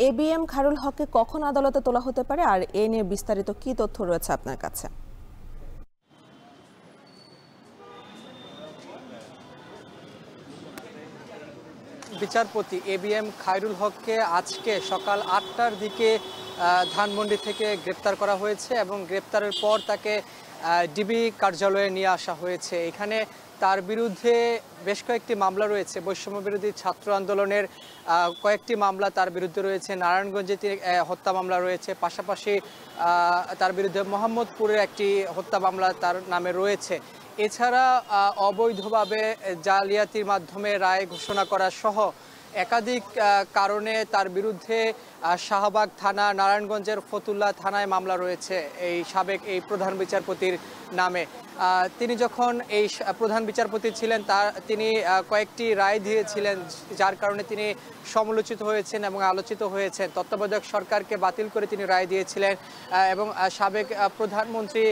ABM Khairul হককে কখন আদালতে তোলা হতে পারে আর এ নিয়ে বিস্তারিত কি তথ্য রয়েছে আপনার কাছে? বিচারপতি এবিএম খায়রুল হককে আজকে সকাল ৮টার দিকে ধানমন্ডি থেকে গ্রেপ্তার করা হয়েছে এবং গ্রেপ্তারের পর তাকে ডিবি কার্যালয়ে নিয়ে আসা হয়েছে। এখানে তার বিরুদ্ধে বেশ কয়েকটি মামলা রয়েছে। বৈষম্য বিরোধী ছাত্র আন্দোলনের কয়েকটি মামলা তার বিরুদ্ধে রয়েছে। নারায়ণগঞ্জে হত্যা মামলা রয়েছে, পাশাপাশি তার বিরুদ্ধে মোহাম্মদপুরের একটি হত্যা মামলা তার নামে রয়েছে। এছাড়া অবৈধভাবে জালিয়াতির মাধ্যমে রায় ঘোষণা করা সহ একাধিক কারণে তার বিরুদ্ধে শাহবাগ থানা, নারায়ণগঞ্জের ফতুল্লা থানায় মামলা রয়েছে এই সাবেক প্রধান বিচারপতির নামে। তিনি যখন এই প্রধান বিচারপতি ছিলেন তিনি কয়েকটি রায় দিয়েছিলেন, যার কারণে তিনি সমালোচিত হয়েছেন এবং আলোচিত হয়েছেন। তত্ত্বাবধায়ক সরকারকে বাতিল করে তিনি রায় দিয়েছিলেন এবং সাবেক প্রধানমন্ত্রী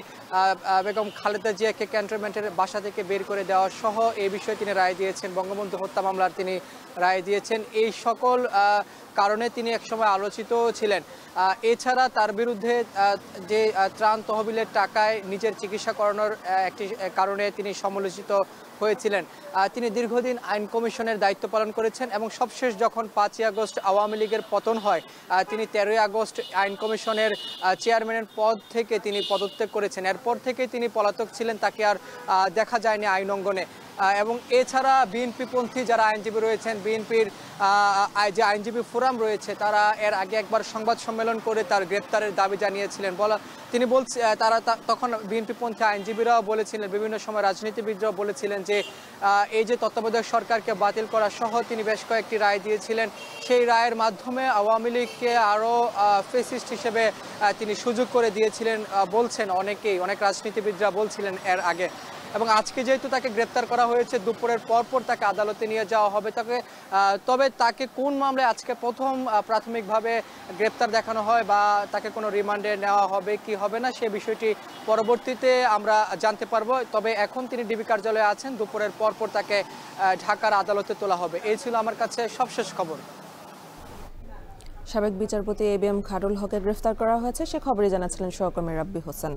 বেগম খালেদা জিয়াকে ক্যান্টনমেন্টের বাসা থেকে বের করে দেওয়া সহ এই বিষয়ে তিনি রায় দিয়েছেন। বঙ্গবন্ধু হত্যা মামলার তিনি রায় দিয়েছেন। এই সকল কারণে তিনি একসময় আলোচিত ছিলেন। এছাড়া তার বিরুদ্ধে যে ত্রাণ তহবিলের টাকায় নিজের চিকিৎসা করানোর একটি কারণে তিনি সমালোচিত হয়েছিলেন। তিনি দীর্ঘদিন আইন কমিশনের দায়িত্ব পালন করেছেন এবং সবশেষ যখন ৫ই আগস্ট আওয়ামী লীগের পতন হয় তিনি ১৩ই আগস্ট আইন কমিশনের চেয়ারম্যানের পদ থেকে তিনি পদত্যাগ করেছেন। এরপর থেকে তিনি পলাতক ছিলেন, তাকে আর দেখা যায়নি আইন অঙ্গনে। এবং এছাড়া বিএনপিপন্থী যারা আইনজীবী রয়েছেন, বিএনপির যে আইনজীবী ফোরাম রয়েছে, তারা এর আগে একবার সংবাদ সম্মেলন করে তার গ্রেপ্তারের দাবি জানিয়েছিলেন। তারা তখন বিএনপিপন্থী আইনজীবীরাও বলেছিলেন, বিভিন্ন সময় রাজনীতিবিদরাও বলেছিলেন যে এই যে তত্ত্বাবধায়ক সরকারকে বাতিল করা সহ তিনি বেশ কয়েকটি রায় দিয়েছিলেন, সেই রায়ের মাধ্যমে আওয়ামী লীগকে আরও ফেসিস্ট হিসেবে তিনি সুযোগ করে দিয়েছিলেন বলছেন অনেক রাজনীতিবিদরা বলছিলেন এর আগে। এবং আজকে যেহেতু তাকে গ্রেপ্তার করা হয়েছে, দুপুরের পরপর তাকে আদালতে নিয়ে যাওয়া হবে। তবে তাকে কোন মামলায় আজকে প্রথম প্রাথমিকভাবে গ্রেপ্তার দেখানো হয় বা তাকে কোনো রিমান্ডে নেওয়া হবে কি হবে না, সে বিষয়টি পরবর্তীতে আমরা জানতে পারবো। তবে এখন তিনি ডিবি কার্যালয়ে আছেন, দুপুরের পরপর তাকে ঢাকার আদালতে তোলা হবে। এই ছিল আমার কাছে সবশেষ খবর। সাবেক বিচারপতি এবিএম খায়রুল হককে গ্রেফতার করা হয়েছে, সে খবরই জানাচ্ছিলেন সহকর্মী রাব্বি হোসেন।